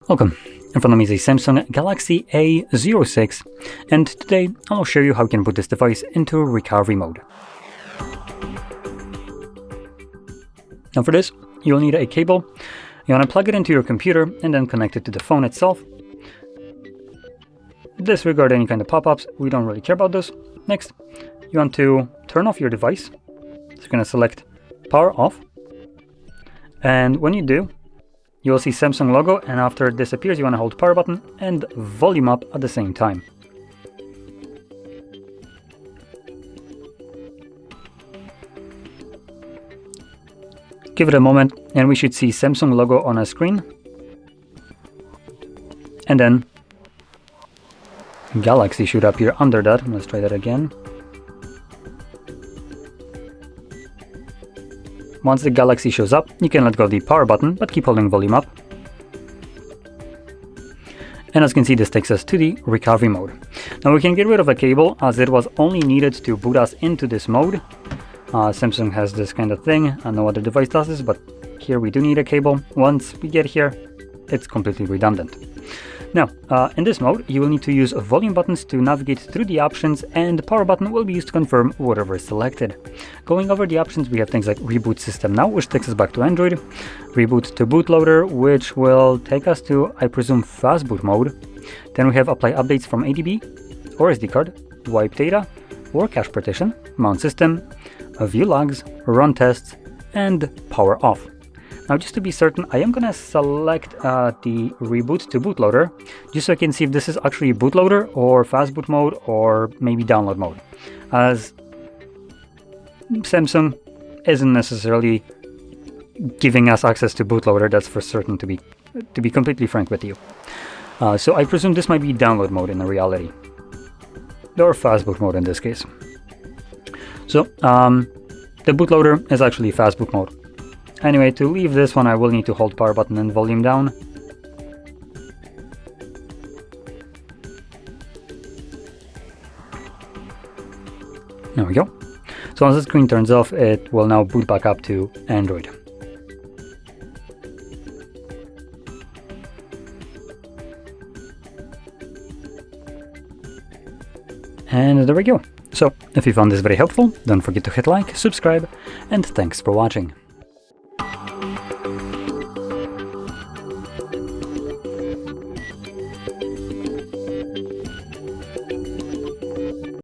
Welcome. In front of me is a Samsung Galaxy A06, and today I'll show you how you can put this device into recovery mode. Now for this, you'll need a cable. You want to plug it into your computer and then connect it to the phone itself. Disregard any kind of pop-ups, we don't really care about those. Next, you want to turn off your device. So you're going to select power off, and when you do, you will see Samsung logo, and after it disappears you want to hold power button and volume up at the same time. Give it a moment and we should see Samsung logo on a screen. And then Galaxy should appear under that. Let's try that again. Once the Galaxy shows up, you can let go of the power button, but keep holding volume up. And as you can see, this takes us to the recovery mode. Now we can get rid of a cable, as it was only needed to boot us into this mode. Samsung has this kind of thing, and no other device does this, but here we do need a cable. Once we get here, it's completely redundant. Now, in this mode, you will need to use volume buttons to navigate through the options, and the power button will be used to confirm whatever is selected. Going over the options, we have things like Reboot System Now, which takes us back to Android, Reboot to Bootloader, which will take us to, I presume, Fast Boot mode. Then we have Apply Updates from ADB or SD card, Wipe Data or Cache Partition, Mount System, View Logs, Run Tests, and Power Off. Now, just to be certain, I am going to select the Reboot to Bootloader, just so I can see if this is actually bootloader or fast boot mode or maybe download mode, as Samsung isn't necessarily giving us access to bootloader, that's for certain, to be completely frank with you. So I presume this might be download mode in reality, or fast boot mode in this case. So the bootloader is actually fast boot mode. Anyway, to leave this one, I will need to hold power button and volume down. There we go. So once the screen turns off, it will now boot back up to Android. And there we go. So if you found this very helpful, don't forget to hit like, subscribe, and thanks for watching.